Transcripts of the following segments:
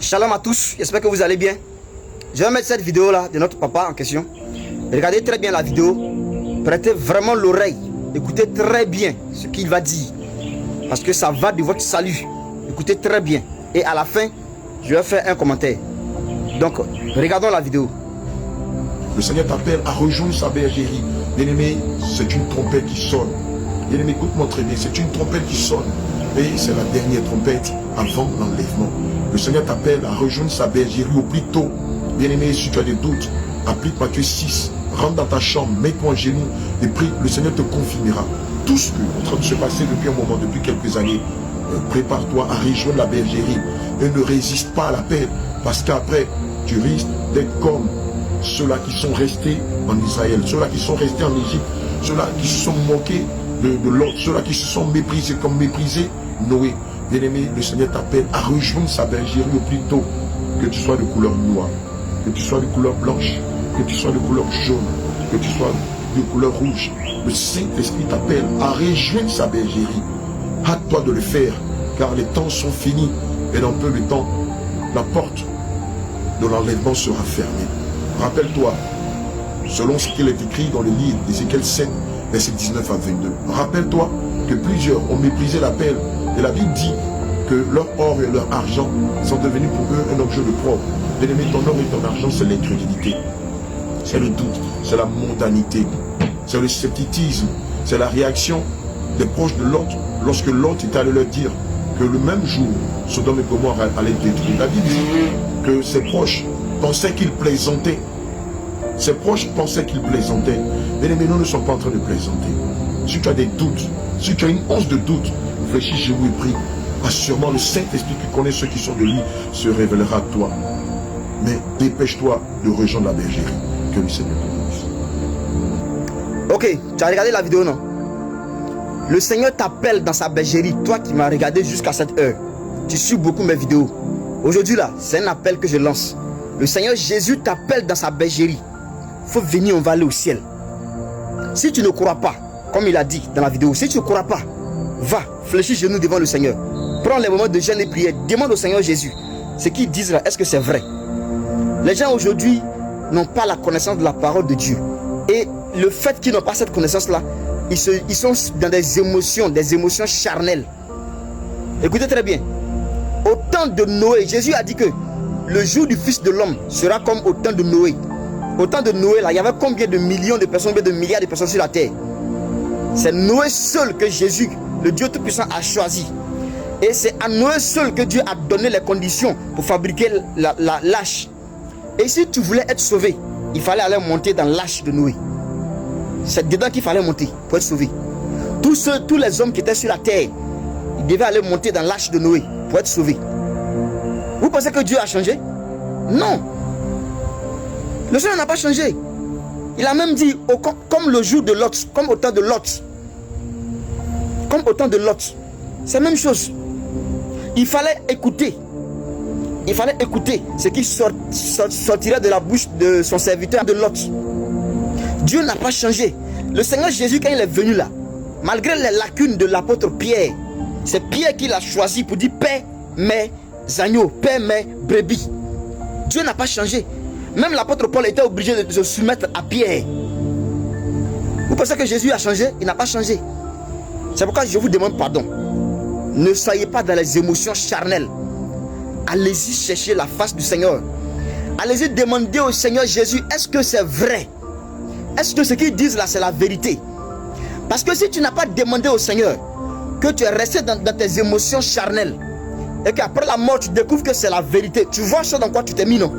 Shalom à tous, j'espère que vous allez bien. Je vais mettre cette vidéo là de notre papa en question. Regardez très bien la vidéo. Prêtez vraiment l'oreille. Écoutez très bien ce qu'il va dire. Parce que ça va de votre salut. Écoutez très bien. Et à la fin, je vais faire un commentaire. Donc, regardons la vidéo. Le Seigneur t'appelle à rejoindre sa bergerie. Bien-aimé, c'est une trompette qui sonne. Bien-aimé, écoute-moi très bien, c'est une trompette qui sonne. Et c'est la dernière trompette avant l'enlèvement. Le Seigneur t'appelle à rejoindre sa bergerie au plus tôt. Bien-aimé, si tu as des doutes, applique Matthieu 6. Rentre dans ta chambre, mets-toi en genoux et prie. Le Seigneur te confirmera. Tout ce qui est en train de se passer depuis un moment, depuis quelques années, prépare-toi à rejoindre la bergerie. Et ne résiste pas à l'appel. Parce qu'après, tu risques d'être comme ceux-là qui sont restés en Israël, ceux-là qui sont restés en Égypte, ceux-là qui se sont moqués de l'autre, ceux-là qui se sont méprisés comme méprisé Noé. Bien-aimé, le Seigneur t'appelle à rejoindre sa bergerie au plus tôt. Que tu sois de couleur noire, que tu sois de couleur blanche, que tu sois de couleur jaune, que tu sois de couleur rouge. Le Saint-Esprit t'appelle à rejoindre sa bergerie. Hâte-toi de le faire, car les temps sont finis. Et dans peu de temps, la porte de l'enlèvement sera fermée. Rappelle-toi, selon ce qu'il est écrit dans le livre d'Ézéchiel 7, versets 19 à 22. Rappelle-toi que plusieurs ont méprisé l'appel. Et la Bible dit que leur or et leur argent sont devenus pour eux un objet de preuve. Bien-aimé, ton or et ton argent, c'est l'incrédulité. C'est le doute, c'est la mondanité, c'est le scepticisme, c'est la réaction des proches de Lot lorsque Lot était allé leur dire que le même jour, Sodome et Gomorrhe allaient être détruits. La Bible dit que ses proches pensaient qu'il plaisantait. Ses proches pensaient qu'il plaisantait. Bien-aimé, nous ne sommes pas en train de plaisanter. Si tu as des doutes, si tu as une once de doute, réfléchis, je vous prie. Assurément, le Saint-Esprit qui connaît ceux qui sont de lui se révélera à toi. Mais dépêche-toi de rejoindre la bergerie. Que le Seigneur te bénisse. Ok, tu as regardé la vidéo, non? Le Seigneur t'appelle dans sa bergerie. Toi qui m'as regardé jusqu'à cette heure, tu suis beaucoup mes vidéos. Aujourd'hui là, c'est un appel que je lance. Le Seigneur Jésus t'appelle dans sa bergerie. Il faut venir, on va aller au ciel. Si tu ne crois pas, comme il a dit dans la vidéo, si tu ne crois pas, va, fléchis genoux devant le Seigneur. Prends les moments de jeûne et prière. Demande au Seigneur Jésus ce qu'ils disent là, est-ce que c'est vrai? Les gens aujourd'hui n'ont pas la connaissance de la parole de Dieu. Et le fait qu'ils n'ont pas cette connaissance-là, ils sont dans des émotions charnelles. Écoutez très bien. Au temps de Noé, Jésus a dit que le jour du Fils de l'homme sera comme au temps de Noé. Au temps de Noé, là, il y avait combien de millions de personnes, combien de milliards de personnes sur la terre? C'est Noé seul que Jésus, le Dieu Tout-Puissant, a choisi. Et c'est à Noé seul que Dieu a donné les conditions pour fabriquer l'arche. Et si tu voulais être sauvé, il fallait aller monter dans l'arche de Noé. C'est dedans qu'il fallait monter pour être sauvé. Tous les hommes qui étaient sur la terre, ils devaient aller monter dans l'arche de Noé pour être sauvés. Vous pensez que Dieu a changé? Non. Le Seigneur n'a pas changé. Il a même dit, comme le jour de Lot, comme au temps de Lot. Comme au temps de Lot. C'est la même chose. Il fallait écouter. Il fallait écouter ce qui sortirait de la bouche de son serviteur de Lot. Dieu n'a pas changé. Le Seigneur Jésus, quand il est venu là, malgré les lacunes de l'apôtre Pierre, c'est Pierre qui l'a choisi pour dire paix mes agneaux, paix mes brebis. Dieu n'a pas changé. Même l'apôtre Paul était obligé de se soumettre à Pierre. Vous pensez que Jésus a changé? Il n'a pas changé. C'est pourquoi je vous demande pardon. Ne soyez pas dans les émotions charnelles. Allez-y chercher la face du Seigneur. Allez-y demander au Seigneur Jésus, est-ce que c'est vrai? Est-ce que ce qu'ils disent là, c'est la vérité? Parce que si tu n'as pas demandé au Seigneur, que tu es resté dans tes émotions charnelles, et qu'après la mort, tu découvres que c'est la vérité, tu vois ça dans quoi tu t'es mis, non?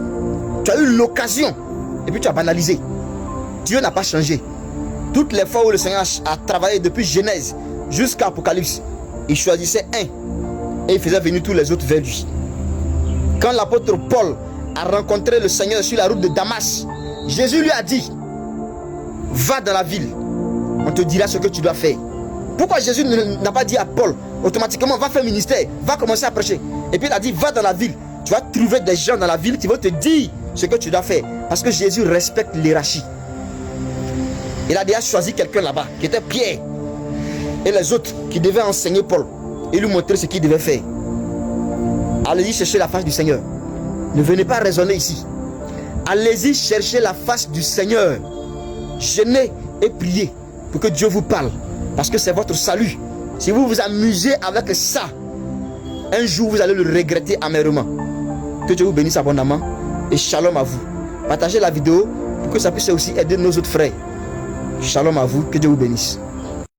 Tu as eu l'occasion, et puis tu as banalisé. Dieu n'a pas changé. Toutes les fois où le Seigneur a travaillé depuis Genèse jusqu'à Apocalypse, il choisissait un, et il faisait venir tous les autres vers lui. Quand l'apôtre Paul a rencontré le Seigneur sur la route de Damas, Jésus lui a dit, va dans la ville, on te dira ce que tu dois faire. Pourquoi Jésus n'a pas dit à Paul, automatiquement, va faire ministère, va commencer à prêcher? Et puis il a dit, va dans la ville, tu vas trouver des gens dans la ville qui vont te dire ce que tu dois faire. Parce que Jésus respecte l'hiérarchie. Il a déjà choisi quelqu'un là-bas, qui était Pierre, et les autres qui devaient enseigner Paul et lui montrer ce qu'il devait faire. Allez-y chercher la face du Seigneur. Ne venez pas raisonner ici. Allez-y chercher la face du Seigneur. Jeûnez et priez pour que Dieu vous parle. Parce que c'est votre salut. Si vous vous amusez avec ça, un jour vous allez le regretter amèrement. Que Dieu vous bénisse abondamment et shalom à vous. Partagez la vidéo pour que ça puisse aussi aider nos autres frères. Shalom à vous, que Dieu vous bénisse.